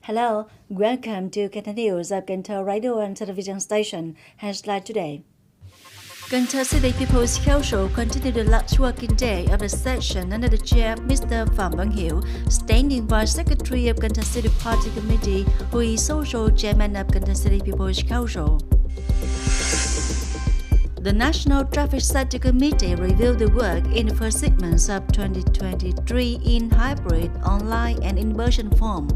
Hello, welcome to Kênh News of Cần Thơ Radio and Television Station. Headline today. Cần Thơ City People's Council continued the last working day of the session under the chair of Mr. Phạm Văn Hiểu, Standing Vice Secretary of Cần Thơ City Party Committee, who is also Chairman of Cần Thơ City People's Council. The National Traffic Safety Committee reviewed the work in the first 6 months of 2023 in hybrid, online and in-person form.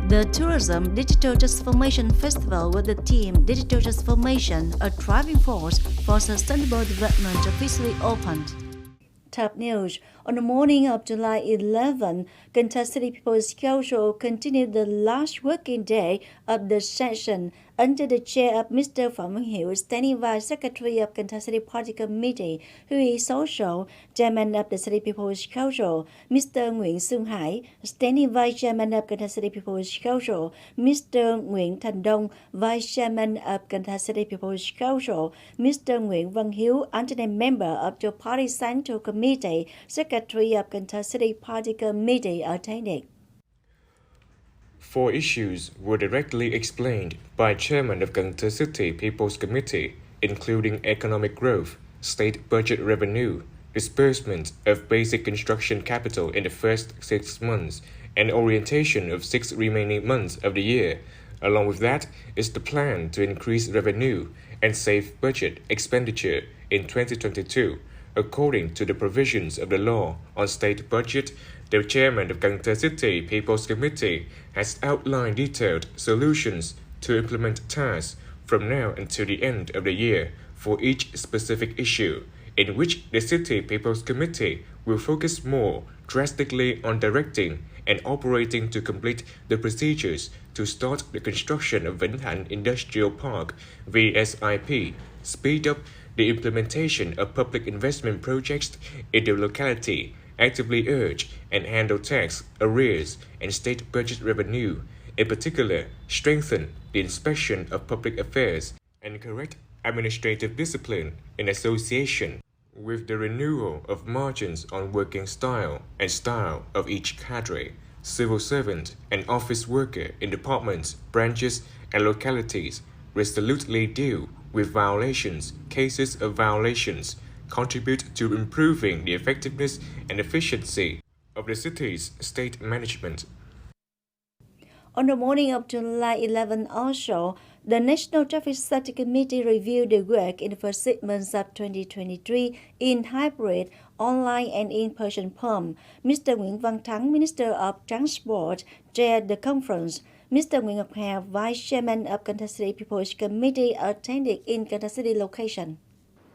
The Tourism Digital Transformation Festival with the theme Digital Transformation, a driving force for sustainable development officially opened. Top news. On the morning of July 11, Cần Thơ City People's Council continued the last working day of the session under the chair of Mr. Phạm Văn Hiểu, Standing Vice Secretary of Cần Thơ City Party Committee, who is also Chairman of the City People's Council, Mr. Nguyễn Xuân Hải, Standing Vice Chairman of Cần Thơ City People's Council, Mr. Nguyễn Thành Đông, Vice Chairman of Cần Thơ City People's Council, Mr. Nguyễn Văn Hiếu, alternate member of the Party Central Committee, Secretary of Cần Thơ City Party Committee attended. 4 issues were directly explained by Chairman of Cần Thơ City People's Committee, including economic growth, state budget revenue, disbursement of basic construction capital in the first 6 months, and orientation of 6 remaining months of the year. Along with that is the plan to increase revenue and save budget expenditure in 2022. According to the provisions of the law on state budget, the chairman of Cần Thơ City People's Committee has outlined detailed solutions to implement tasks from now until the end of the year for each specific issue, in which the City People's Committee will focus more drastically on directing and operating to complete the procedures to start the construction of Thành Industrial Park (VSIP), speed up the implementation of public investment projects in the locality, actively urge and handle tax, arrears, and state budget revenue, in particular, strengthen the inspection of public affairs and correct administrative discipline in association with the renewal of margins on working style and style of each cadre, civil servant and office worker in departments, branches, and localities, resolutely deal with violations, cases of violations, contribute to improving the effectiveness and efficiency of the city's state management. On the morning of July 11 also, the National Traffic Safety Committee reviewed the work in the first 6 months of 2023 in hybrid, online and in-person form. Mr. Nguyễn Văn Thắng, Minister of Transport, chaired the conference. Mr. Nguyễn Ngọc Hà, Vice Chairman of Cần Thơ City People's Committee, attended in Cần Thơ City location.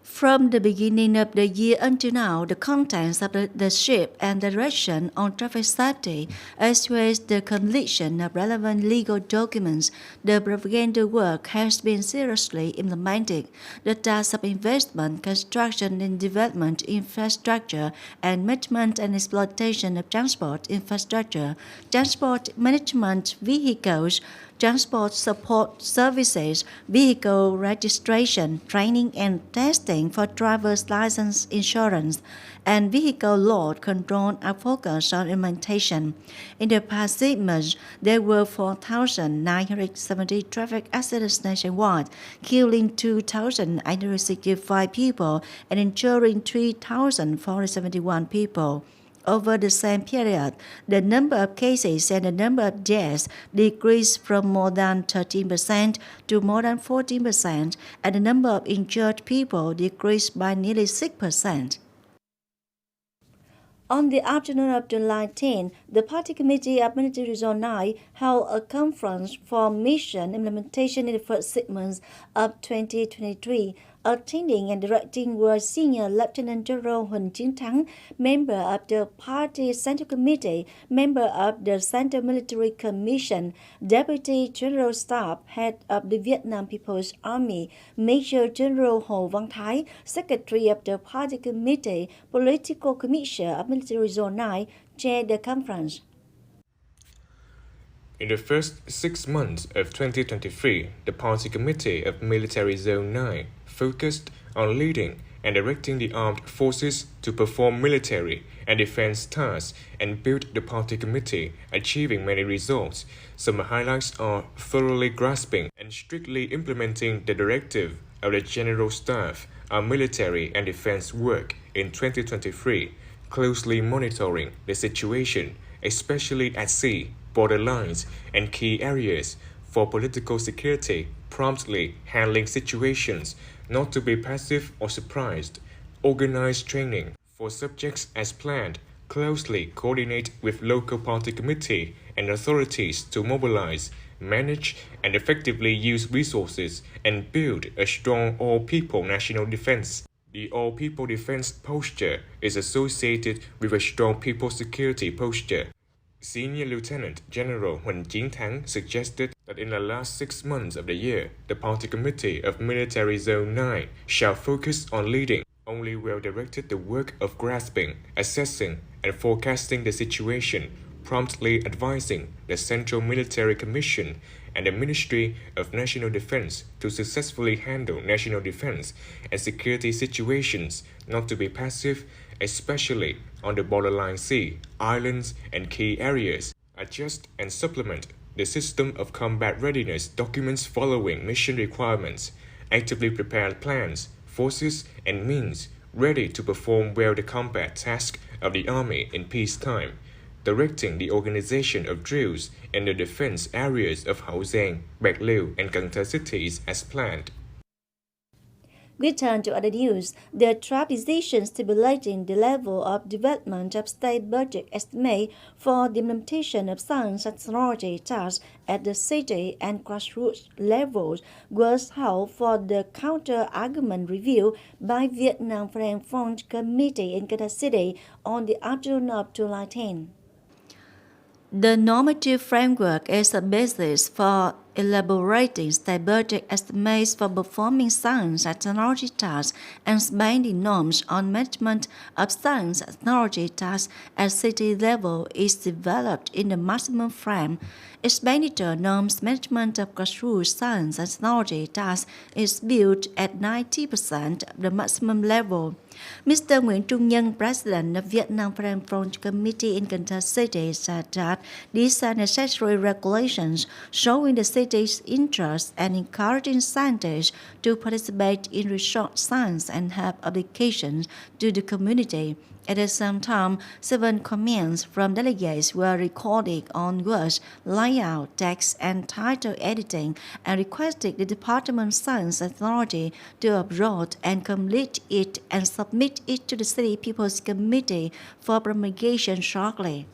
From the beginning of the year until now, the contents of the shape and direction on traffic safety, as well as the completion of relevant legal documents, the propaganda work has been seriously implemented. The task of investment, construction and development infrastructure, and management and exploitation of transport infrastructure, transport management vehicles, transport support services, vehicle registration, training and testing for driver's license insurance, and vehicle load control are focused on implementation. In the past 6 months, there were 4,970 traffic accidents nationwide, killing 2,865 people and injuring 3,471 people. Over the same period, the number of cases and the number of deaths decreased from more than 13% to more than 14%, and the number of injured people decreased by nearly 6%. On the afternoon of July 10, the Party Committee of Military Zone 9 held a conference for mission implementation in the first 6 months of 2023. Attending and directing were Senior Lieutenant General Hình, member of the Party Central Committee, member of the Central Military Commission, Deputy General Staff, Head of the Vietnam People's Army, Major General Hồ Văn Thái, Secretary of the Party Committee, Political Commissioner of Military Zone 9, chaired the conference. In the first 6 months of 2023, the Party Committee of Military Zone 9 focused on leading and directing the armed forces to perform military and defense tasks and build the party committee, achieving many results. Some highlights are thoroughly grasping and strictly implementing the directive of the General Staff on military and defense work in 2023, closely monitoring the situation, especially at sea, borderlines, and key areas for political security, promptly handling situations, not to be passive or surprised, organize training for subjects as planned, closely coordinate with local party committee and authorities to mobilize, manage, and effectively use resources and build a strong all-people national defense. The all-people defense posture is associated with a strong people security posture. Senior Lieutenant General Huỳnh suggested that in the last 6 months of the year, the Party Committee of Military Zone 9 shall focus on leading only well-directed the work of grasping, assessing, and forecasting the situation, promptly advising the Central Military Commission and the Ministry of National Defense to successfully handle national defense and security situations, not to be passive, especially on the borderline sea, islands, and key areas, adjust and supplement the system of combat readiness documents following mission requirements, actively prepare plans, forces, and means ready to perform well the combat task of the Army in peacetime, directing the organization of drills in the defense areas of Hậu Giang, Bạc Liêu, and Cần Thơ cities as planned. We turn to other news. The draft decision stipulating the level of development of state budget estimate for the implementation of science and technology tasks at the city and grassroots levels was held for the counter-argument review by Vietnam Front Committee in Cần Thơ City on the afternoon of July 10. The normative framework is a basis for elaborating state budget estimates for performing science and technology tasks and spending norms on management of science and technology tasks at city level is developed in the maximum frame. Expenditure norms management of grassroots science and technology tasks is built at 90% of the maximum level. Mr. Nguyễn Trung Nhân, President of Vietnam Front Committee in Cần Thơ City, said that these are necessary regulations showing the city's interest and encouraging scientists to participate in research science and have applications to the community. At the same time, 7 comments from delegates were recorded on words, layout, text, and title editing, and requested the Department of Science and Technology to upload and complete it and submit it to the City People's Committee for promulgation shortly.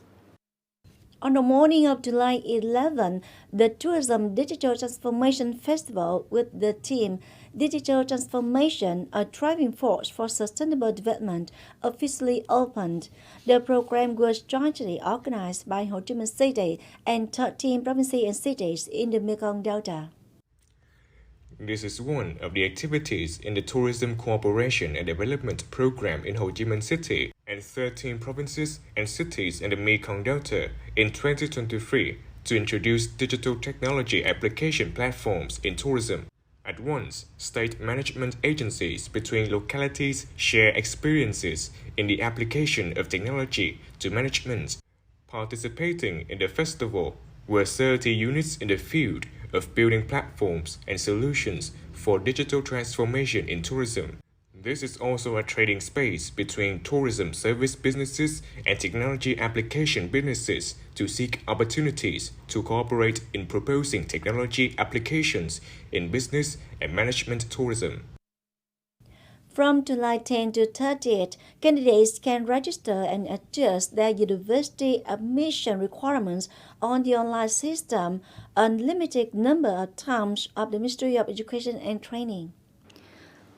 On the morning of July 11, the Tourism Digital Transformation Festival with the theme Digital Transformation, a Driving Force for Sustainable Development, officially opened. The program was jointly organized by Ho Chi Minh City and 13 provinces and cities in the Mekong Delta. This is one of the activities in the Tourism Cooperation and Development Program in Ho Chi Minh City and 13 provinces and cities in the Mekong Delta in 2023 to introduce digital technology application platforms in tourism. At once, state management agencies between localities share experiences in the application of technology to management. Participating in the festival were 30 units in the field of building platforms and solutions for digital transformation in tourism. This is also a trading space between tourism service businesses and technology application businesses to seek opportunities to cooperate in proposing technology applications in business and management tourism. From July 10 to 30th, candidates can register and adjust their university admission requirements on the online system a limited number of times of the Ministry of Education and Training.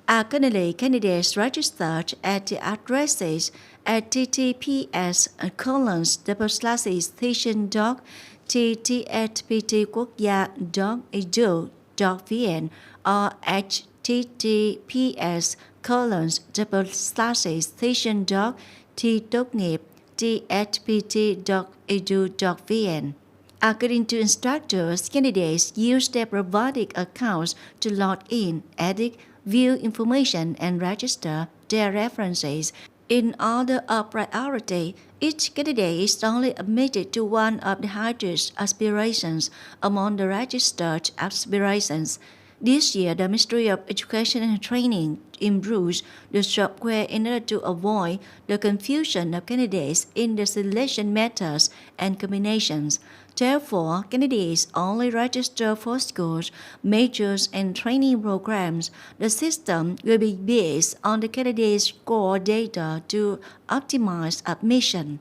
Accordingly, candidates registered at the addresses at https://station.ttsptquocgia.edu.vn or https://station.ttopngip.thpt.edu.vn. According to instructors, candidates use their provided accounts to log in, edit, view information, and register their references. In order of priority, each candidate is only admitted to one of the highest aspirations among the registered aspirations. This year, the Ministry of Education and Training improves the software in order to avoid the confusion of candidates in the selection methods and combinations. Therefore, candidates only register for schools, majors, and training programs. The system will be based on the candidates' score data to optimize admission.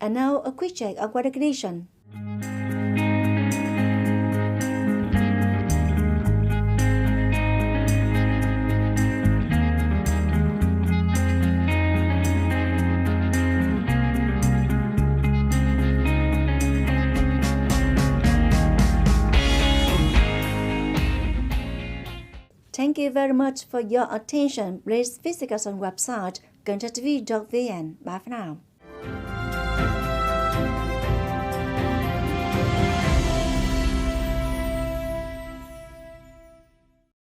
And now a quick check of weather condition. Thank you very much for your attention. Please visit us on website kênh TV.vn. Bye for now.